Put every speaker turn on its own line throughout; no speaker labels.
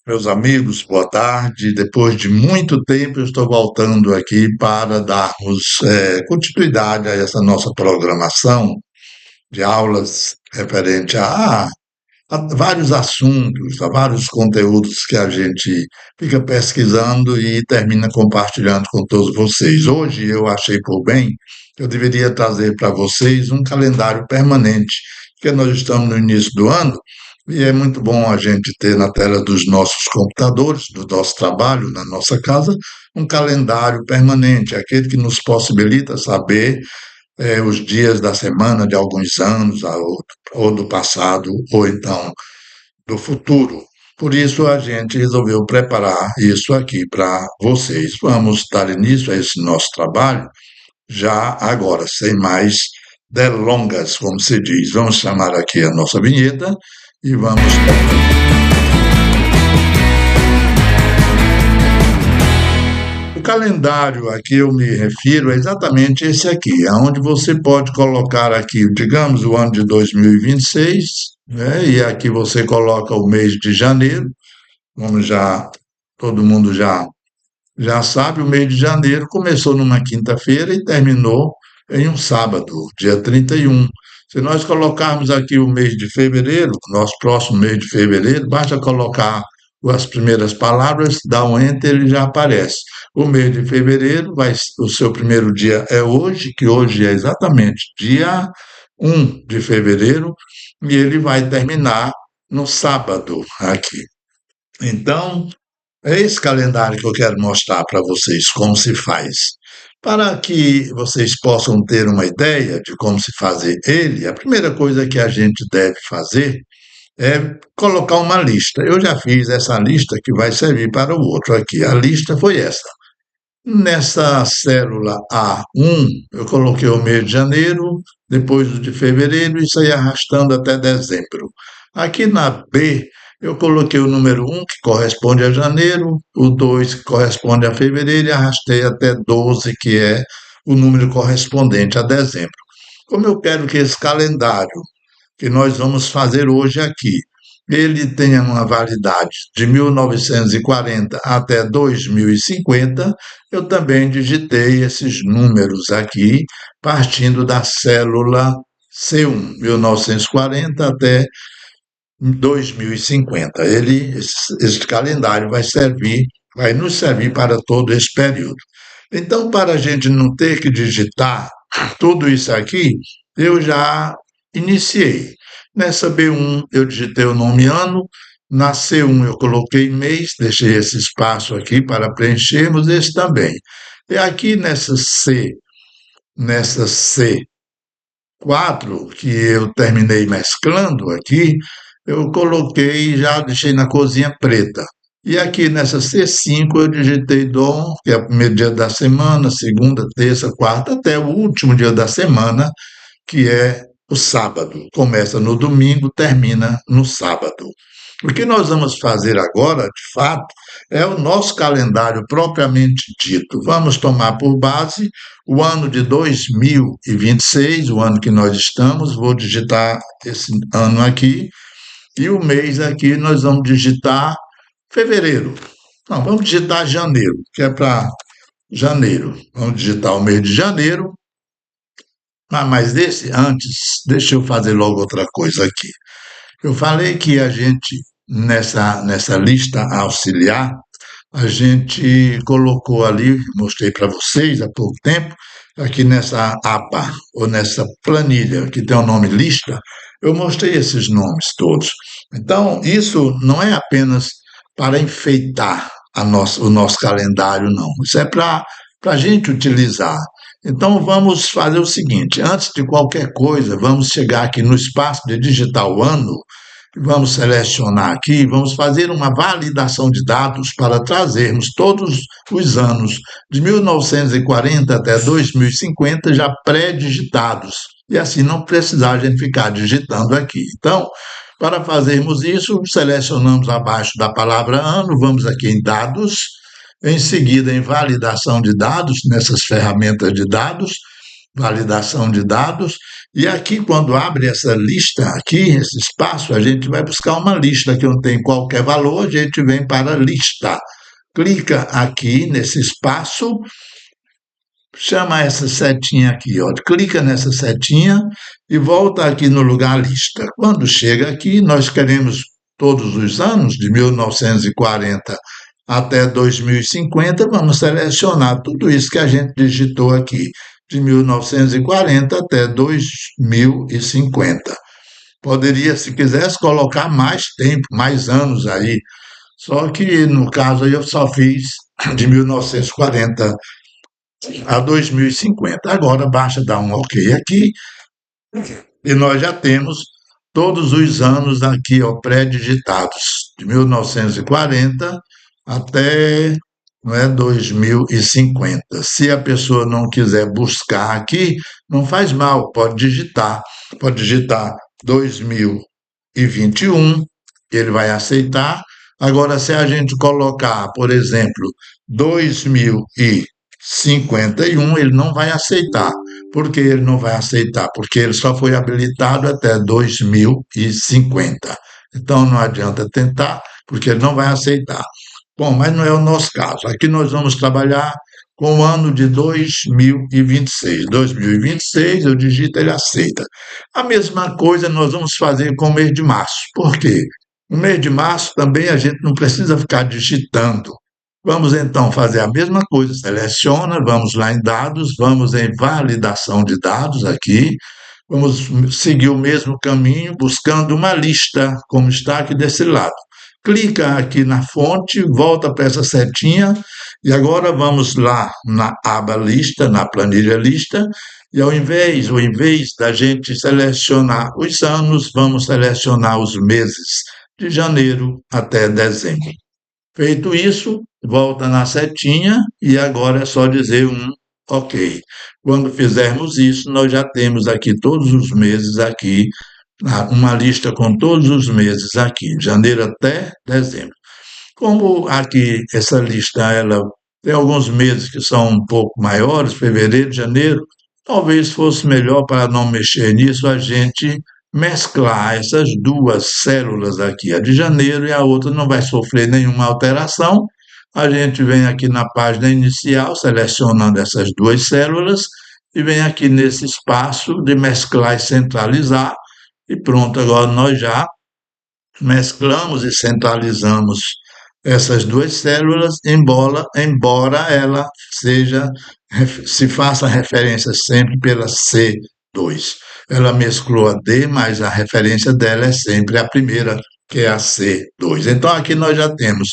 Meus amigos, boa tarde. Depois de muito tempo, eu estou voltando aqui para darmos continuidade a essa nossa programação de aulas referente a vários assuntos, a vários conteúdos que a gente fica pesquisando e termina compartilhando com todos vocês. Hoje eu achei por bem que eu deveria trazer para vocês um calendário permanente, porque nós estamos no início do ano e é muito bom a gente ter na tela dos nossos computadores, do nosso trabalho, na nossa casa, um calendário permanente, aquele que nos possibilita saber os dias da semana de alguns anos, ou do passado, ou então do futuro. Por isso, a gente resolveu preparar isso aqui para vocês. Vamos dar início a esse nosso trabalho já agora, sem mais delongas, como se diz. Vamos chamar aqui a nossa vinheta e vamos. O calendário a que eu me refiro é exatamente esse aqui, onde você pode colocar aqui, digamos, o ano de 2026, né? E aqui você coloca o mês de janeiro, como todo mundo já sabe, o mês de janeiro começou numa quinta-feira e terminou em um sábado, dia 31. Se nós colocarmos aqui o mês de fevereiro, nosso próximo mês de fevereiro, basta colocar as primeiras palavras, dá um enter, ele já aparece. O mês de fevereiro, o seu primeiro dia é hoje, que hoje é exatamente dia 1 de fevereiro, e ele vai terminar no sábado aqui. Então, é esse calendário que eu quero mostrar para vocês como se faz. Para que vocês possam ter uma ideia de como se fazer ele, a primeira coisa que a gente deve fazer é colocar uma lista. Eu já fiz essa lista que vai servir para o outro aqui. A lista foi essa. Nessa célula A1, eu coloquei o mês de janeiro, depois o de fevereiro, e saí arrastando até dezembro. Aqui na B, eu coloquei o número 1, que corresponde a janeiro, o 2, que corresponde a fevereiro, e arrastei até 12, que é o número correspondente a dezembro. Como eu quero que esse calendário que nós vamos fazer hoje aqui, ele tenha uma validade de 1940 até 2050, eu também digitei esses números aqui, partindo da célula C1, 1940 até 2050. Esse calendário vai nos servir para todo esse período. Então, para a gente não ter que digitar tudo isso aqui, eu já iniciei. Nessa B1 eu digitei o nome ano, na C1 eu coloquei mês, deixei esse espaço aqui para preenchermos esse também. E aqui nessa C4 que eu terminei mesclando aqui, eu coloquei, já deixei na cozinha preta. E aqui nessa C5 eu digitei DOM, que é o primeiro dia da semana, segunda, terça, quarta, até o último dia da semana, que é o sábado. Começa no domingo, termina no sábado. O que nós vamos fazer agora, de fato, é o nosso calendário propriamente dito. Vamos tomar por base o ano de 2026, o ano que nós estamos. Vou digitar esse ano aqui. E o mês aqui nós vamos digitar fevereiro. Não, vamos digitar janeiro, que é para janeiro. Vamos digitar o mês de janeiro. Mas antes, deixa eu fazer logo outra coisa aqui. Eu falei que a gente, nessa lista auxiliar, a gente colocou ali, mostrei para vocês há pouco tempo, aqui nessa aba, ou nessa planilha que tem o nome lista, eu mostrei esses nomes todos. Então, isso não é apenas para enfeitar o nosso calendário, não. Isso é para a gente utilizar. Então, vamos fazer o seguinte: antes de qualquer coisa, vamos chegar aqui no espaço de digitar o ano, vamos selecionar aqui, vamos fazer uma validação de dados para trazermos todos os anos de 1940 até 2050 já pré-digitados. E assim não precisar a gente ficar digitando aqui. Então, para fazermos isso, selecionamos abaixo da palavra ano, vamos aqui em dados, em seguida em validação de dados, nessas ferramentas de dados, validação de dados, e aqui quando abre essa lista aqui, esse espaço, a gente vai buscar uma lista que não tem qualquer valor, a gente vem para lista. Clica aqui nesse espaço, chama essa setinha aqui, ó, clica nessa setinha e volta aqui no lugar lista. Quando chega aqui, nós queremos todos os anos, de 1940 até 2050, vamos selecionar tudo isso que a gente digitou aqui, de 1940 até 2050. Poderia, se quisesse, colocar mais tempo, mais anos aí, só que no caso aí eu só fiz de 1940 a 2050. Agora basta dar um OK aqui e nós já temos todos os anos aqui, ó, pré-digitados, de 1940 até, não é, 2050. Se a pessoa não quiser buscar aqui, não faz mal, pode digitar 2021, ele vai aceitar. Agora, se a gente colocar, por exemplo, 2051, ele não vai aceitar. Por que ele não vai aceitar? Porque ele só foi habilitado até 2050. Então, não adianta tentar, porque ele não vai aceitar. Bom, mas não é o nosso caso. Aqui nós vamos trabalhar com o ano de 2026. 2026, eu digito, ele aceita. A mesma coisa nós vamos fazer com o mês de março. Por quê? No mês de março também a gente não precisa ficar digitando. Vamos então fazer a mesma coisa, seleciona, vamos lá em dados, vamos em validação de dados aqui, vamos seguir o mesmo caminho, buscando uma lista, como está aqui desse lado. Clica aqui na fonte, volta para essa setinha, e agora vamos lá na aba lista, na planilha lista, e ao invés da gente selecionar os anos, vamos selecionar os meses, de janeiro até dezembro. Feito isso, volta na setinha e agora é só dizer um OK. Quando fizermos isso, nós já temos aqui todos os meses aqui, uma lista com todos os meses aqui, de janeiro até dezembro. Como aqui essa lista ela tem alguns meses que são um pouco maiores, fevereiro, janeiro, talvez fosse melhor, para não mexer nisso, a gente mesclar essas duas células aqui, a de janeiro e a outra não vai sofrer nenhuma alteração. A gente vem aqui na página inicial, selecionando essas duas células, e vem aqui nesse espaço de mesclar e centralizar, e pronto, agora nós já mesclamos e centralizamos essas duas células, embora ela se faça referência sempre pela C2. Ela mesclou a D, mas a referência dela é sempre a primeira, que é a C2. Então, aqui nós já temos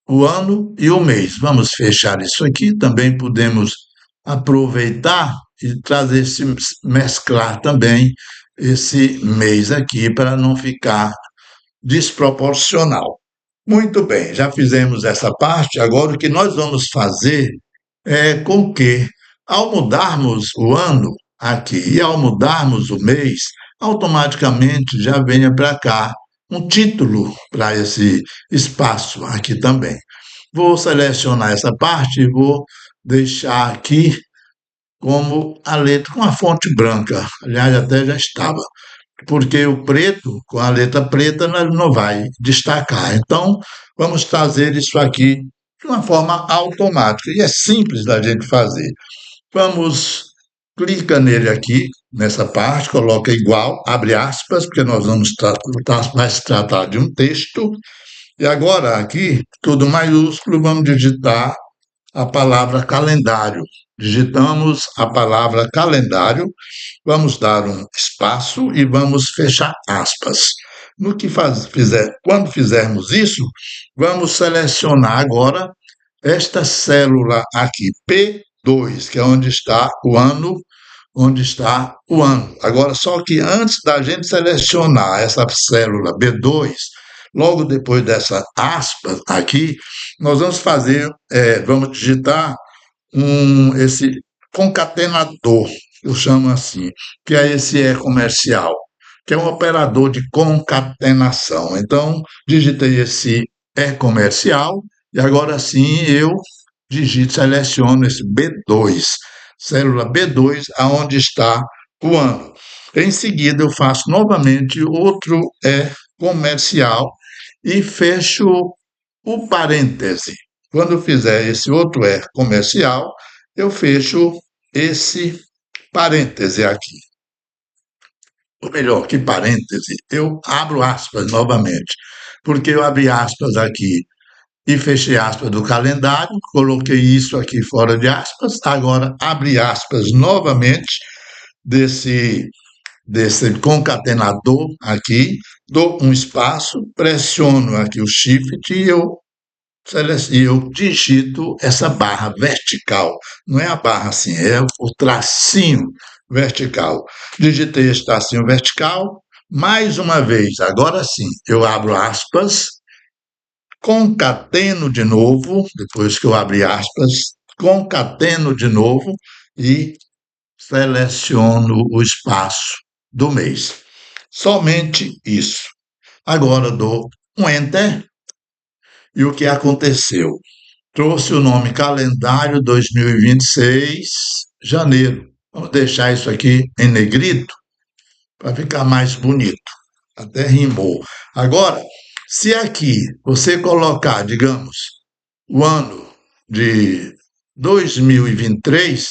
o ano e o mês. Vamos fechar isso aqui. Também podemos aproveitar e mesclar também esse mês aqui, para não ficar desproporcional. Muito bem, já fizemos essa parte. Agora, o que nós vamos fazer é com que, ao mudarmos o ano aqui e ao mudarmos o mês, automaticamente já venha para cá um título para esse espaço aqui também. Vou selecionar essa parte e vou deixar aqui como a letra com a fonte branca. Aliás, até já estava, porque o preto, com a letra preta, não vai destacar. Então, vamos trazer isso aqui de uma forma automática. E é simples da gente fazer. Clica nele aqui, nessa parte, coloca igual, abre aspas, porque nós vai se tratar de um texto. E agora aqui, tudo maiúsculo, vamos digitar a palavra calendário. Digitamos a palavra calendário, vamos dar um espaço e vamos fechar aspas. Quando fizermos isso, vamos selecionar agora esta célula aqui, P2, que é onde está o ano, Agora, só que antes da gente selecionar essa célula B2, logo depois dessa aspas aqui, nós vamos digitar esse concatenador, eu chamo assim, que é esse comercial, que é um operador de concatenação. Então, digitei esse comercial e agora sim eu seleciono esse B2. célula B2, aonde está o ano. Em seguida, eu faço novamente outro comercial e fecho o parêntese. Quando eu fizer esse outro comercial, eu fecho esse parêntese aqui. Ou melhor, que parêntese, eu abro aspas novamente, porque eu abri aspas aqui e fechei aspas do calendário, coloquei isso aqui fora de aspas, agora abri aspas novamente desse concatenador aqui, dou um espaço, pressiono aqui o shift e eu digito essa barra vertical. Não é a barra assim, é o tracinho vertical. Digitei esse tracinho vertical, mais uma vez, agora sim, eu abro aspas, concateno de novo, depois que eu abri aspas, concateno de novo e seleciono o espaço do mês. Somente isso. Agora dou um Enter e o que aconteceu? Trouxe o nome calendário 2026, janeiro. Vamos deixar isso aqui em negrito para ficar mais bonito. Até rimou. Agora, se aqui você colocar, digamos, o ano de 2023,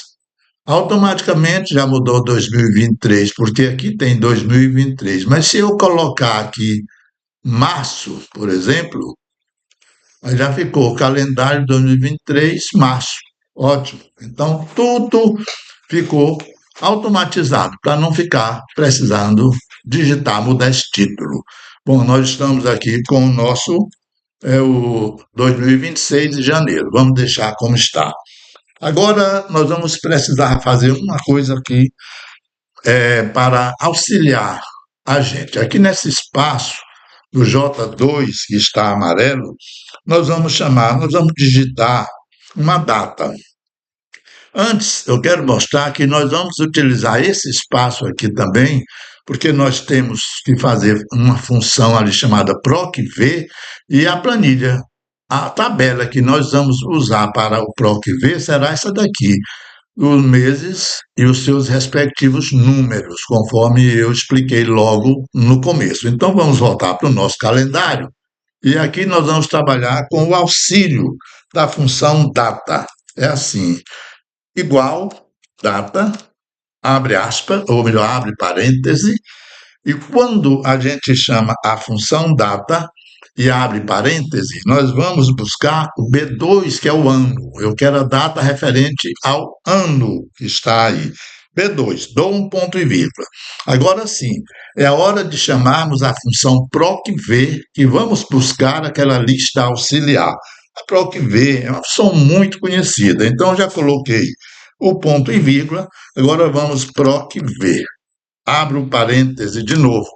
automaticamente já mudou 2023, porque aqui tem 2023. Mas se eu colocar aqui março, por exemplo, aí já ficou calendário 2023, março. Ótimo. Então, tudo ficou automatizado, para não ficar precisando digitar, mudar esse título. Bom, nós estamos aqui com o nosso o 2026 de janeiro. Vamos deixar como está. Agora, nós vamos precisar fazer uma coisa aqui para auxiliar a gente. Aqui nesse espaço do J2, que está amarelo, nós vamos digitar uma data. Antes, eu quero mostrar que nós vamos utilizar esse espaço aqui também, porque nós temos que fazer uma função ali chamada PROC-V e a planilha, a tabela que nós vamos usar para o PROC-V será essa daqui, os meses e os seus respectivos números, conforme eu expliquei logo no começo. Então, vamos voltar para o nosso calendário e aqui nós vamos trabalhar com o auxílio da função data. É assim, igual, data, abre aspas, ou melhor, abre parêntese, e quando a gente chama a função data e abre parêntese, nós vamos buscar o B2, que é o ano. Eu quero a data referente ao ano que está aí. B2, dou um ponto e vírgula. Agora sim, é a hora de chamarmos a função PROC-V, que vamos buscar aquela lista auxiliar. A PROC-V é uma função muito conhecida, então já coloquei o ponto e vírgula, agora vamos PROC-V. Abro o parêntese de novo.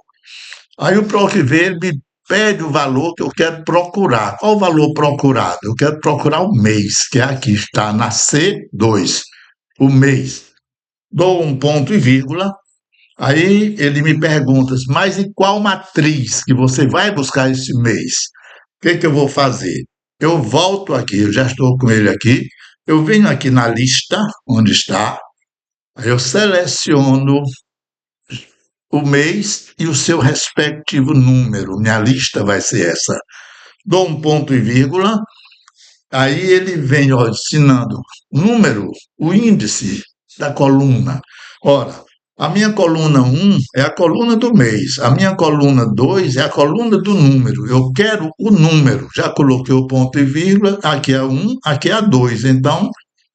Aí o PROC-V me pede o valor que eu quero procurar. Qual o valor procurado? Eu quero procurar o mês, que é aqui, está na C2, o mês. Dou um ponto e vírgula, aí ele me pergunta, mas em qual matriz que você vai buscar esse mês? O que eu vou fazer? Eu volto aqui, eu já estou com ele aqui, eu venho aqui na lista, onde está, aí eu seleciono o mês e o seu respectivo número. Minha lista vai ser essa. Dou um ponto e vírgula, aí ele vem ensinando o número, o índice da coluna. Ora, a minha coluna 1 é a coluna do mês, a minha coluna 2 é a coluna do número. Eu quero o número. Já coloquei o ponto e vírgula, aqui é 1, aqui é 2. Então,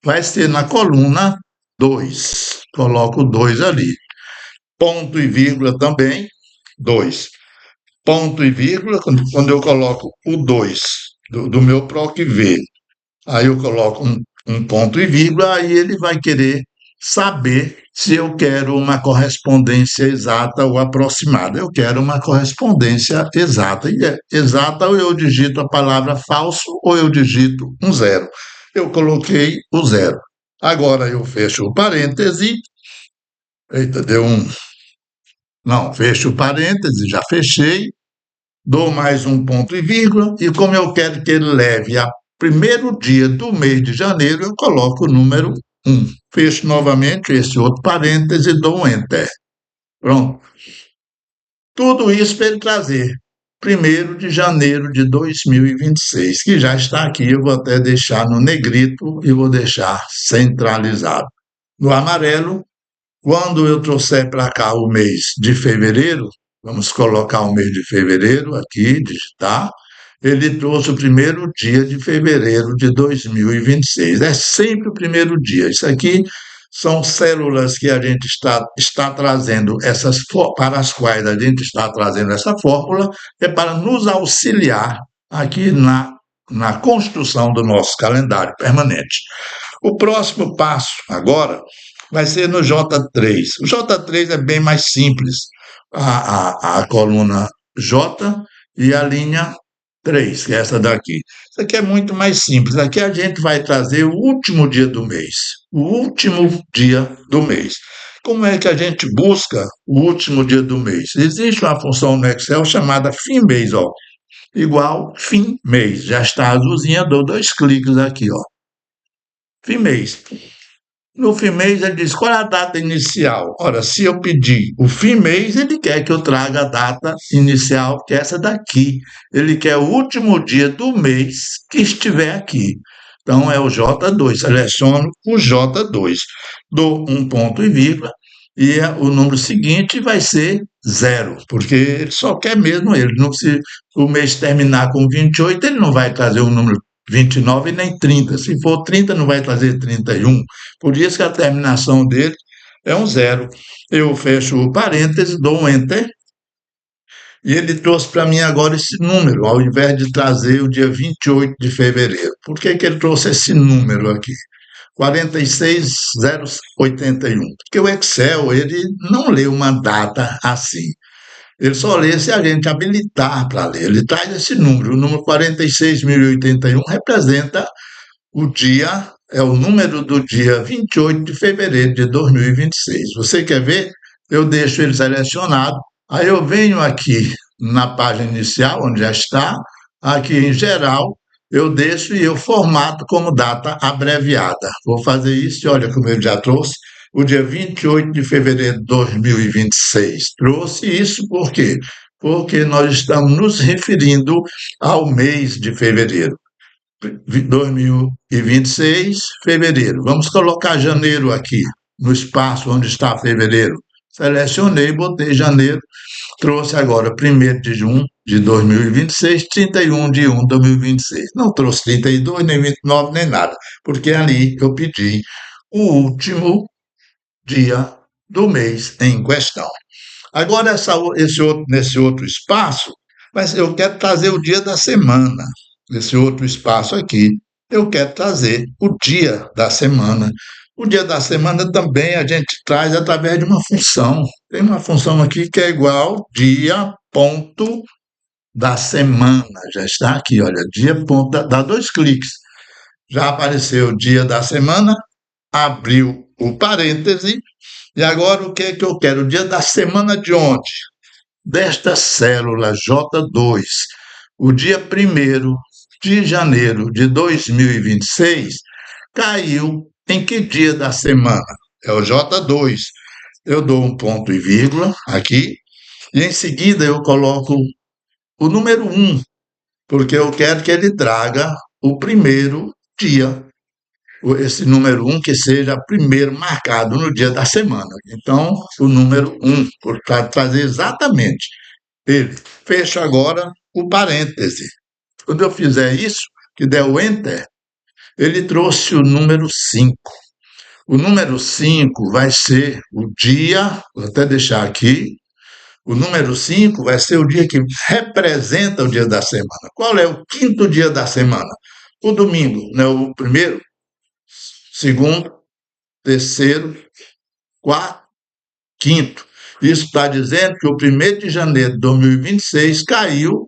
vai ser na coluna 2. Coloco o 2 ali. Ponto e vírgula também, 2. Ponto e vírgula, quando eu coloco o 2 do meu PROC-V, aí eu coloco um ponto e vírgula, aí ele vai querer saber se eu quero uma correspondência exata ou aproximada. Eu quero uma correspondência exata. E exata, ou eu digito a palavra falso, ou eu digito um zero. Eu coloquei o zero. Agora eu fecho o parêntese. Eita, deu um... Não, fecho o parêntese, já fechei. Dou mais um ponto e vírgula. E como eu quero que ele leve a primeiro dia do mês de janeiro, eu coloco o número 1. Fecho novamente esse outro parêntese e dou um Enter. Pronto. Tudo isso para ele trazer 1º de janeiro de 2026, que já está aqui. Eu vou até deixar no negrito e vou deixar centralizado. No amarelo, quando eu trouxer para cá o mês de fevereiro, vamos colocar o mês de fevereiro aqui, digitar, ele trouxe o primeiro dia de fevereiro de 2026. É sempre o primeiro dia. Isso aqui são células que a gente está trazendo, para as quais a gente está trazendo essa fórmula, é para nos auxiliar aqui na construção do nosso calendário permanente. O próximo passo agora vai ser no J3. O J3 é bem mais simples. A coluna J e a linha 3, que é essa daqui. Isso aqui é muito mais simples. Aqui a gente vai trazer o último dia do mês. O último dia do mês. Como é que a gente busca o último dia do mês? Existe uma função no Excel chamada fim mês, ó. Igual fim mês. Já está azulzinha, dou 2 cliques aqui, ó. Fim mês. No fim mês, ele diz qual é a data inicial. Ora, se eu pedir o fim mês, ele quer que eu traga a data inicial, que é essa daqui. Ele quer o último dia do mês que estiver aqui. Então, é o J2. Seleciono o J2. Dou um ponto e vírgula. E o número seguinte vai ser 0, porque ele só quer mesmo ele. Não, se o mês terminar com 28, ele não vai trazer o número 29 nem 30. Se for 30, não vai trazer 31. Por isso que a terminação dele é um 0. Eu fecho o parêntese, dou um Enter, e ele trouxe para mim agora esse número, ao invés de trazer o dia 28 de fevereiro. Por que ele trouxe esse número aqui? 46081. Porque o Excel, ele não lê uma data assim. Ele só lê se a gente habilitar para ler. Ele traz esse número. O número 46.081 representa o dia, é o número do dia 28 de fevereiro de 2026. Você quer ver? Eu deixo ele selecionado. Aí eu venho aqui na página inicial, onde já está, aqui em geral, eu deixo e eu formato como data abreviada. Vou fazer isso e olha como ele já trouxe. O dia 28 de fevereiro de 2026. Trouxe isso por quê? Porque nós estamos nos referindo ao mês de fevereiro. 2026, fevereiro. Vamos colocar janeiro aqui, no espaço onde está fevereiro. Selecionei, botei janeiro, trouxe agora 1º de junho de 2026, 31 de 1 de 2026. Não trouxe 32, nem 29, nem nada, porque ali eu pedi o último dia do mês em questão. Agora, nesse outro espaço, mas eu quero trazer o dia da semana. Nesse outro espaço aqui, eu quero trazer o dia da semana. O dia da semana também a gente traz através de uma função. Tem uma função aqui que é igual dia ponto da semana. Já está aqui, olha, dia ponto, dá 2 cliques. Já apareceu o dia da semana, abriu o parêntese, e agora o que é que eu quero? O dia da semana de onde? Desta célula J2, o dia 1º de janeiro de 2026, caiu em que dia da semana? É o J2. Eu dou um ponto e vírgula aqui, e em seguida eu coloco o número 1, porque eu quero que ele traga o primeiro dia. Esse número 1 que seja primeiro marcado no dia da semana. Então, o número 1, para trazer exatamente ele. Fecho agora o parêntese. Quando eu fizer isso, que der o Enter, ele trouxe o número 5. O número 5 vai ser o dia, vou até deixar aqui, o número 5 vai ser o dia que representa o dia da semana. Qual é o 5º dia da semana? O domingo, não é o primeiro? Segundo, terceiro, quarto, quinto. Isso está dizendo que o 1º de janeiro de 2026 caiu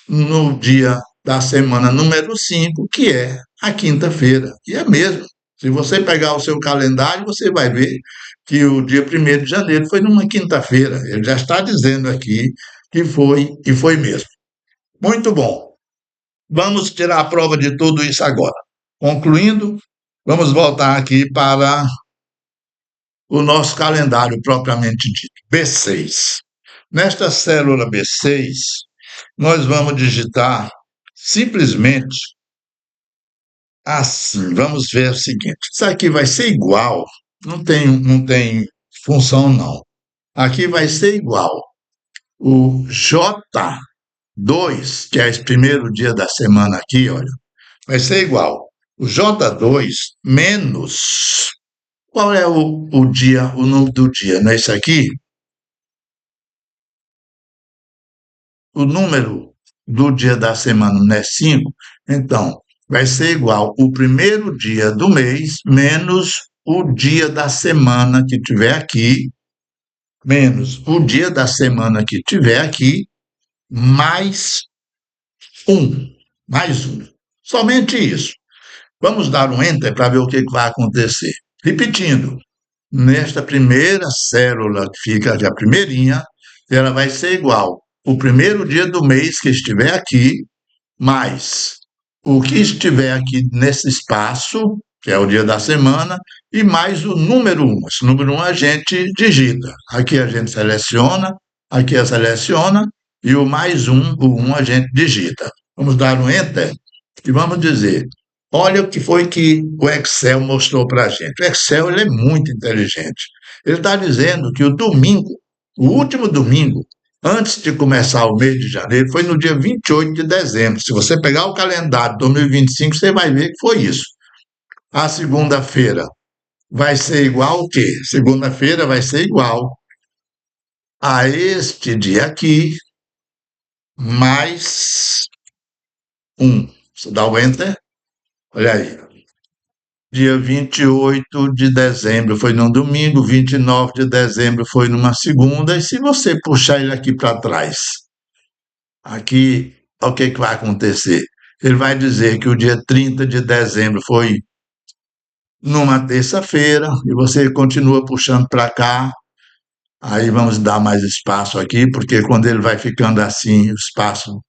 no dia da semana número 5, que é a quinta-feira. E é mesmo. Se você pegar o seu calendário, você vai ver que o dia 1º de janeiro foi numa quinta-feira. Ele já está dizendo aqui que foi, e foi mesmo. Muito bom. Vamos tirar a prova de tudo isso agora. Concluindo, Vamos voltar aqui para o nosso calendário propriamente dito, B6. Nesta célula B6, nós vamos digitar simplesmente assim. Vamos ver o seguinte: isso aqui vai ser igual, não tem função não. Aqui vai ser igual o J2, que é esse primeiro dia da semana aqui, olha, vai ser igual o J2 menos. Qual é o dia, o nome do dia? Não é isso aqui? O número do dia da semana não é 5? Então, vai ser igual o primeiro dia do mês menos o dia da semana que tiver aqui, menos o dia da semana que tiver aqui, mais um. Mais um. Somente isso. Vamos dar um enter para ver o que vai acontecer. Repetindo, nesta primeira célula que fica aqui, a primeirinha, ela vai ser igual o primeiro dia do mês que estiver aqui, mais o que estiver aqui nesse espaço, que é o dia da semana, e mais o número 1. Esse número 1 a gente digita. Aqui a gente seleciona, aqui a seleciona, e o mais um, o 1 a gente digita. Vamos dar um Enter e vamos dizer: olha o que foi que o Excel mostrou para a gente. O Excel ele é muito inteligente. Ele está dizendo que o domingo, o último domingo, antes de começar o mês de janeiro, foi no dia 28 de dezembro. Se você pegar o calendário de 2025, você vai ver que foi isso. A segunda-feira vai ser igual o quê? Segunda-feira vai ser igual a este dia aqui, mais um. Você dá o Enter, olha aí. Dia 28 de dezembro foi num domingo, 29 de dezembro foi numa segunda, e se você puxar ele aqui para trás, aqui, o que vai acontecer? Ele vai dizer que o dia 30 de dezembro foi numa terça-feira, e você continua puxando para cá. Aí vamos dar mais espaço aqui, porque quando ele vai ficando assim, o espaço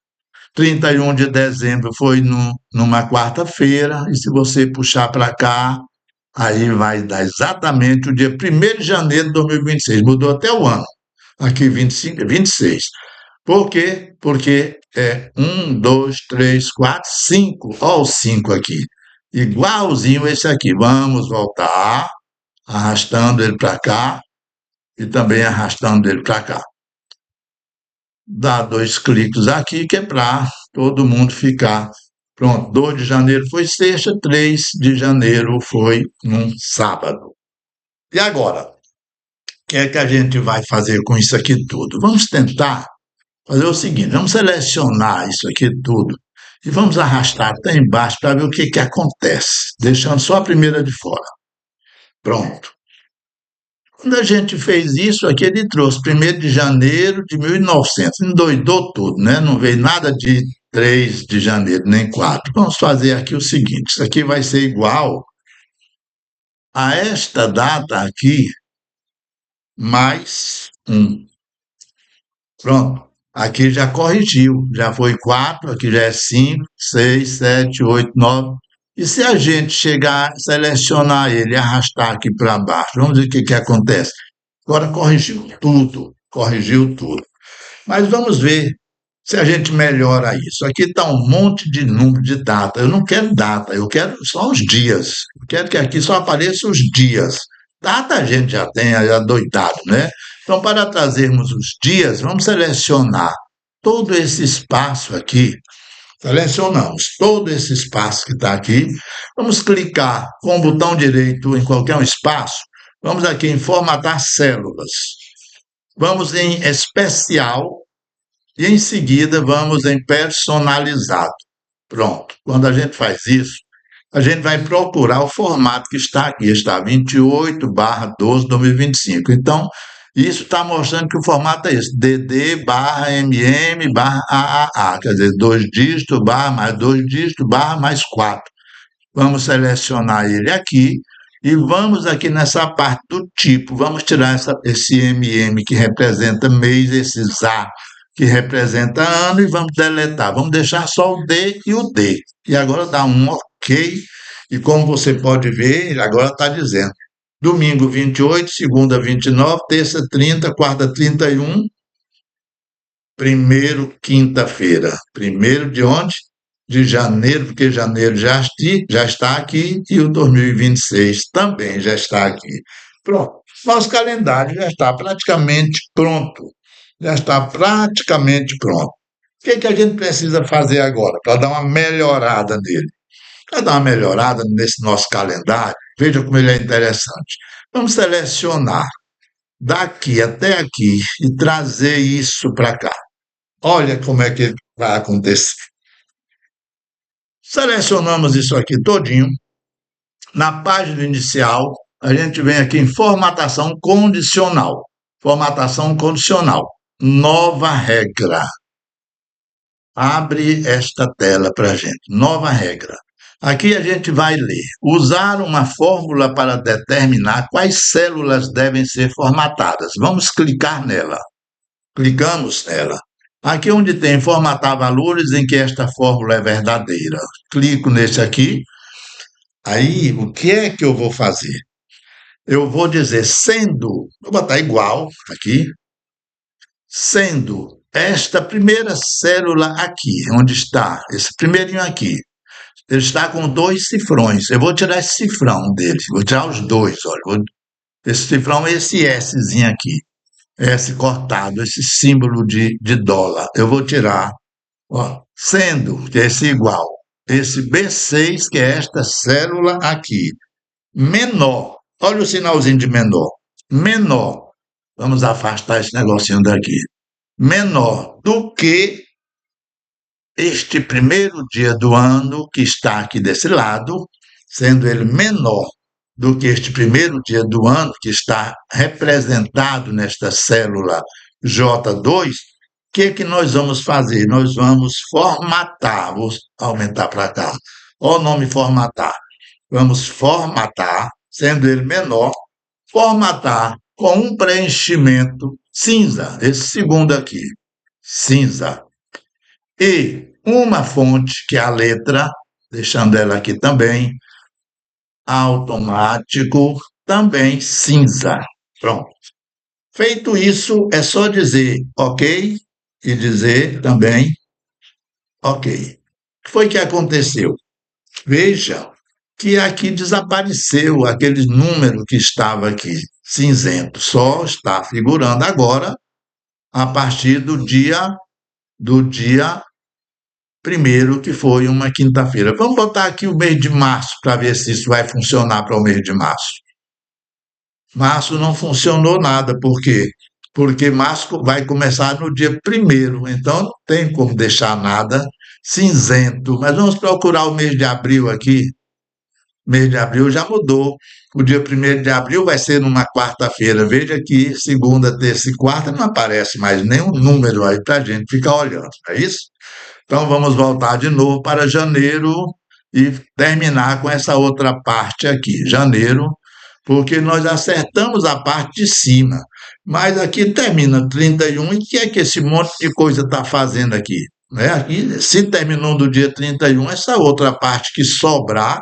31 de dezembro foi numa quarta-feira, e se você puxar para cá, aí vai dar exatamente o dia 1º de janeiro de 2026. Mudou até o ano. Aqui 25, 26. Por quê? Porque é 1, 2, 3, 4, 5. Olha o 5 aqui. Igualzinho esse aqui. Vamos voltar, arrastando ele para cá e também arrastando ele para cá. Dá 2 cliques aqui, que é para todo mundo ficar. Pronto, 2 de janeiro foi sexta, 3 de janeiro foi num sábado. E agora? O que é que a gente vai fazer com isso aqui tudo? Vamos tentar fazer o seguinte: vamos selecionar isso aqui tudo e vamos arrastar até embaixo para ver o que, que acontece, deixando só a primeira de fora. Pronto. Quando a gente fez isso aqui, ele trouxe 1º de janeiro de 1900, endoidou tudo, né? Não veio nada de 3 de janeiro, nem 4. Vamos fazer aqui o seguinte: isso aqui vai ser igual a esta data aqui, mais 1. Pronto. Aqui já corrigiu, já foi 4, aqui já é 5, 6, 7, 8, 9. E se a gente chegar, selecionar ele e arrastar aqui para baixo, vamos ver o que, que acontece. Agora corrigiu tudo, corrigiu tudo. Mas vamos ver se a gente melhora isso. Aqui está um monte de número de data. Eu não quero data, eu quero só os dias. Eu quero que aqui só apareçam os dias. Data a gente já tem, já doidado, né? Então, para trazermos os dias, vamos selecionar todo esse espaço aqui. Selecionamos todo esse espaço que está aqui. Vamos clicar com o botão direito em qualquer um espaço. Vamos aqui em formatar células. Vamos em especial e em seguida vamos em personalizado. Pronto. Quando a gente faz isso, a gente vai procurar o formato que está aqui. Está 28/12/2025. Então, isso está mostrando que o formato é esse: DD/MM/AAA, quer dizer, 2 dígitos, barra mais 2 dígitos, barra mais 4. Vamos selecionar ele aqui e vamos aqui nessa parte do tipo, vamos tirar esse MM que representa mês, esses A que representa ano, e vamos deletar. Vamos deixar só o D e o D. E agora dá um OK E como você pode ver, agora está dizendo, domingo 28, segunda 29, terça 30, quarta 31, primeiro quinta-feira. Primeiro de onde? De janeiro, porque janeiro já está aqui e o 2026 também já está aqui. Pronto. Nosso calendário já está praticamente pronto. Já está praticamente pronto. O que a gente precisa fazer agora para dar uma melhorada nele? Para dar uma melhorada nesse nosso calendário, veja como ele é interessante. Vamos selecionar daqui até aqui e trazer isso para cá. Olha como é que vai acontecer. Selecionamos isso aqui todinho. Na página inicial, a gente vem aqui em formatação condicional. Formatação condicional. Nova regra. Abre esta tela para a gente. Nova regra. Aqui a gente vai ler. Usar uma fórmula para determinar quais células devem ser formatadas. Vamos clicar nela. Clicamos nela. Aqui onde tem formatar valores em que esta fórmula é verdadeira. Clico nesse aqui. Aí, o que é que eu vou fazer? Eu vou dizer sendo, vou botar igual aqui, sendo esta primeira célula aqui, onde está, esse primeirinho aqui, ele está com dois cifrões. Eu vou tirar esse cifrão dele, vou tirar os dois, olha. Esse cifrão é esse Szinho aqui, S cortado, esse símbolo de dólar. Eu vou tirar, ó, sendo que é esse igual, esse B6, que é esta célula aqui, menor. Olha o sinalzinho de menor. Menor. Vamos afastar esse negocinho daqui. Menor do que este primeiro dia do ano que está aqui desse lado, sendo ele menor do que este primeiro dia do ano que está representado nesta célula J2, o que nós vamos fazer? Nós vamos formatar, vou aumentar para cá. Olha o nome formatar. Vamos formatar, sendo ele menor, formatar com um preenchimento cinza, esse segundo aqui, cinza. E uma fonte, que é a letra, deixando ela aqui também, automático, também cinza. Pronto. Feito isso, é só dizer ok e dizer também ok. O que foi que aconteceu? Veja que aqui desapareceu aquele número que estava aqui, cinzento, só está figurando agora a partir do dia primeiro, que foi uma quinta-feira. Vamos botar aqui o mês de março para ver se isso vai funcionar para o mês de março. Março não funcionou nada, por quê? Porque março vai começar no dia primeiro, então não tem como deixar nada cinzento. Mas vamos procurar o mês de abril aqui. Mês de abril já mudou. O dia 1º de abril vai ser numa quarta-feira. Veja que segunda, terça e quarta não aparece mais nenhum número aí para a gente ficar olhando, não é isso? Então vamos voltar de novo para janeiro e terminar com essa outra parte aqui, janeiro, porque nós acertamos a parte de cima. Mas aqui termina 31, e o que é que esse monte de coisa está fazendo aqui? Né? Aqui, se terminou do dia 31, essa outra parte que sobrar,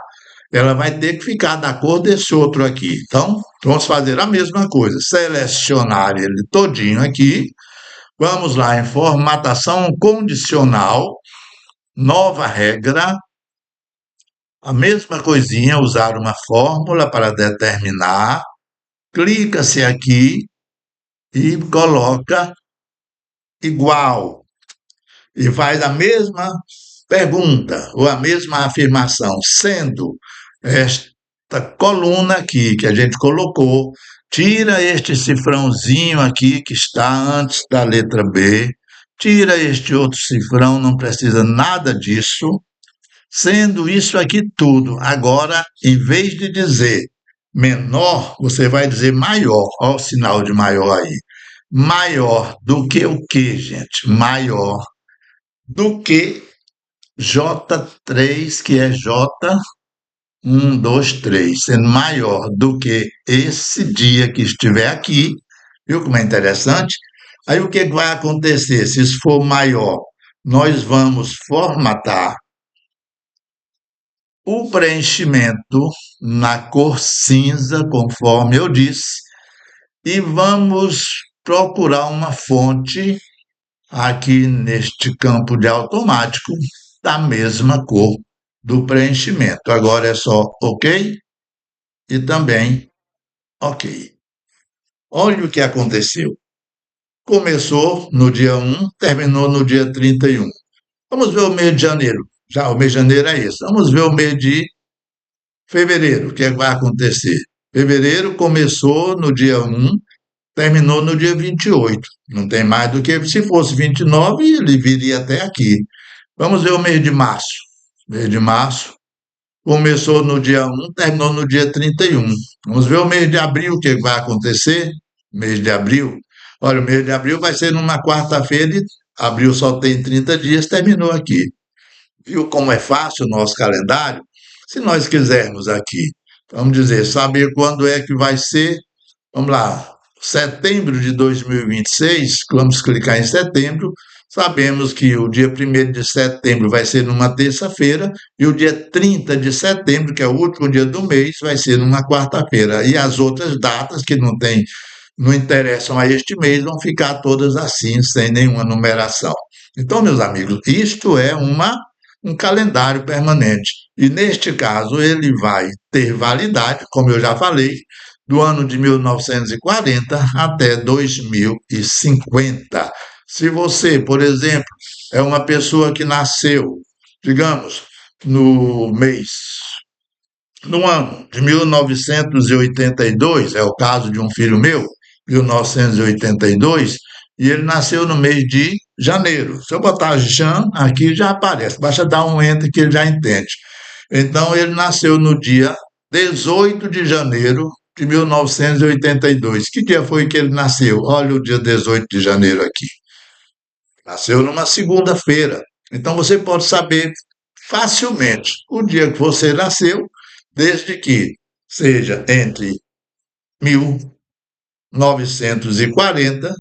ela vai ter que ficar da cor desse outro aqui. Então, vamos fazer a mesma coisa, selecionar ele todinho aqui, vamos lá em formatação condicional, nova regra, a mesma coisinha, usar uma fórmula para determinar, clica-se aqui e coloca igual, e faz a mesma pergunta ou a mesma afirmação, sendo esta coluna aqui que a gente colocou, tira este cifrãozinho aqui que está antes da letra B, tira este outro cifrão, não precisa nada disso, sendo isso aqui tudo. Agora, em vez de dizer menor, você vai dizer maior. Olha o sinal de maior aí. Maior do que o quê, gente? Maior do que J3, que é J1, 2, 3, sendo maior do que esse dia que estiver aqui. Viu como é interessante? Aí o que vai acontecer? Se isso for maior, nós vamos formatar o preenchimento na cor cinza, conforme eu disse, e vamos procurar uma fonte aqui neste campo de automático da mesma cor do preenchimento. Agora é só OK e também OK. Olha o que aconteceu. Começou no dia 1, terminou no dia 31. Vamos ver o mês de janeiro. Já o mês de janeiro é esse. Vamos ver o mês de fevereiro. O que é que vai acontecer? Fevereiro começou no dia 1, terminou no dia 28. Não tem mais do que, se fosse 29, ele viria até aqui. Vamos ver o mês de março. Mês de março começou no dia 1, terminou no dia 31. Vamos ver o mês de abril, o que vai acontecer? Mês de abril. Olha, o mês de abril vai ser numa quarta-feira, abril só tem 30 dias, terminou aqui. Viu como é fácil o nosso calendário? Se nós quisermos aqui, vamos dizer, saber quando é que vai ser, vamos lá, setembro de 2026, vamos clicar em setembro, sabemos que o dia 1º de setembro vai ser numa terça-feira e o dia 30 de setembro, que é o último dia do mês, vai ser numa quarta-feira. E as outras datas que não interessam a este mês vão ficar todas assim, sem nenhuma numeração. Então, meus amigos, isto é um calendário permanente. E neste caso, ele vai ter validade, como eu já falei, do ano de 1940 até 2050. Se você, por exemplo, é uma pessoa que nasceu, digamos, no mês, no ano de 1982, é o caso de um filho meu, 1982, e ele nasceu no mês de janeiro. Se eu botar Jean aqui, já aparece, basta dar um enter que ele já entende. Então, ele nasceu no dia 18 de janeiro de 1982. Que dia foi que ele nasceu? Olha o dia 18 de janeiro aqui. Nasceu numa segunda-feira. Então, você pode saber facilmente o dia que você nasceu, desde que seja entre 1940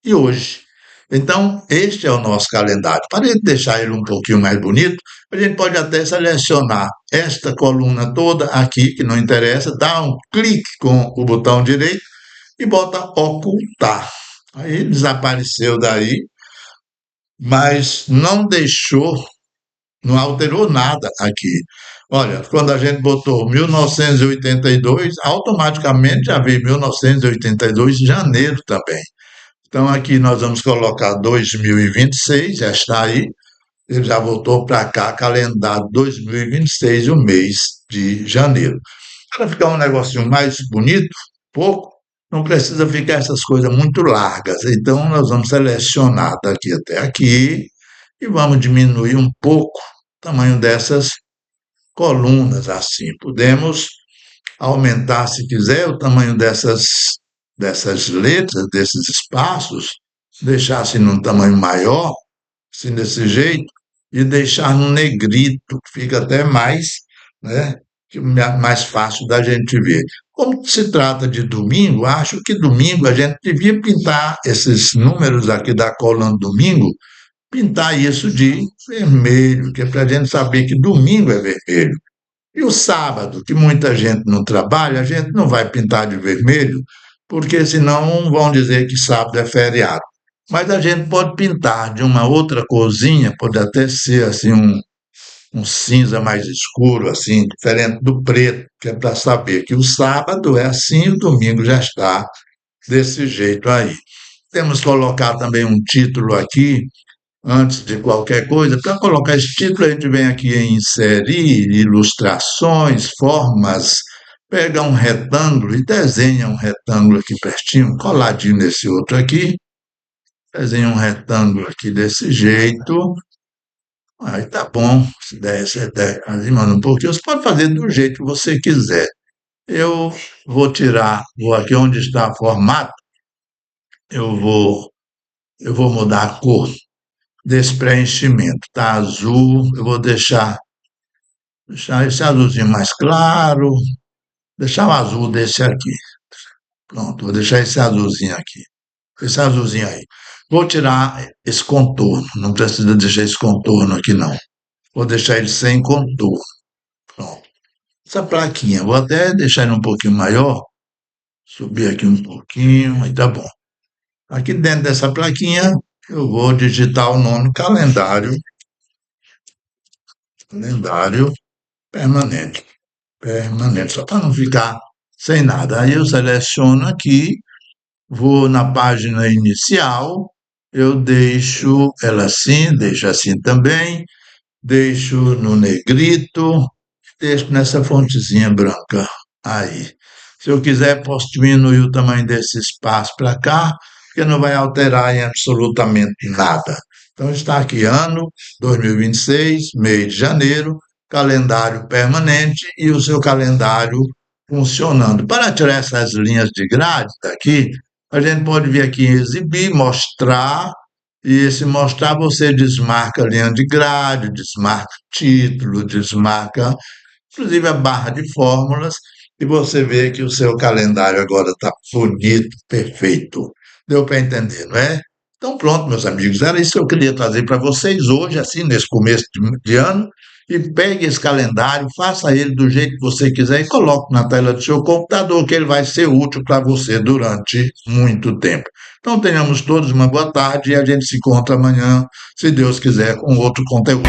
e hoje. Então, este é o nosso calendário. Para deixar ele um pouquinho mais bonito, a gente pode até selecionar esta coluna toda aqui, que não interessa, dá um clique com o botão direito e bota ocultar. Aí desapareceu daí, mas não deixou, não alterou nada aqui. Olha, quando a gente botou 1982, automaticamente já veio 1982, janeiro também. Então, aqui nós vamos colocar 2026, já está aí. Ele já voltou para cá, calendário 2026, o mês de janeiro. Para ficar um negocinho mais bonito, pouco, não precisa ficar essas coisas muito largas. Então, nós vamos selecionar daqui até aqui e vamos diminuir um pouco o tamanho dessas colunas, assim. Podemos aumentar, se quiser, o tamanho dessas letras, desses espaços, deixar assim num tamanho maior, assim desse jeito, e deixar no negrito, que fica até mais, né, mais fácil da gente ver. Como se trata de domingo, acho que domingo a gente devia pintar esses números aqui da coluna domingo, pintar isso de vermelho, que é para a gente saber que domingo é vermelho. E o sábado, que muita gente não trabalha, a gente não vai pintar de vermelho, porque senão vão dizer que sábado é feriado. Mas a gente pode pintar de uma outra corzinha, pode até ser assim um cinza mais escuro, assim, diferente do preto, que é para saber que o sábado é assim, o domingo já está desse jeito aí. Temos que colocar também um título aqui, antes de qualquer coisa. Para colocar esse título, a gente vem aqui em inserir, ilustrações, formas, pega um retângulo e desenha um retângulo aqui pertinho, coladinho nesse outro aqui, desenha um retângulo aqui desse jeito. Aí tá bom, se der, animando um pouquinho, você pode fazer do jeito que você quiser. Eu vou aqui onde está formato, eu vou, eu vou mudar a cor desse preenchimento. Tá azul, eu vou deixar esse azulzinho mais claro, deixar o azul desse aqui. Pronto, vou deixar esse azulzinho aqui. Esse azulzinho aí. Vou tirar esse contorno, não precisa deixar esse contorno aqui não. Vou deixar ele sem contorno. Pronto. essa plaquinha. Vou até deixar ele um pouquinho maior, subir aqui um pouquinho, aí tá bom. Aqui dentro dessa plaquinha, eu vou digitar o nome calendário permanente, permanente, só para não ficar sem nada. Aí eu seleciono aqui, vou na página inicial, eu deixo assim também, deixo no negrito, deixo nessa fontezinha branca aí. Se eu quiser, posso diminuir o tamanho desse espaço para cá, porque não vai alterar em absolutamente nada. Então, está aqui ano 2026, mês de janeiro, calendário permanente e o seu calendário funcionando. Para tirar essas linhas de grade daqui, a gente pode vir aqui em exibir, mostrar, e esse mostrar você desmarca a linha de grade, desmarca o título, desmarca inclusive a barra de fórmulas, e você vê que o seu calendário agora está bonito, perfeito. Deu para entender, não é? Então, pronto, meus amigos, era isso que eu queria trazer para vocês hoje, assim, nesse começo de ano. E pegue esse calendário, faça ele do jeito que você quiser e coloque na tela do seu computador, que ele vai ser útil para você durante muito tempo. Então, tenhamos todos uma boa tarde e a gente se encontra amanhã, se Deus quiser, com outro conteúdo.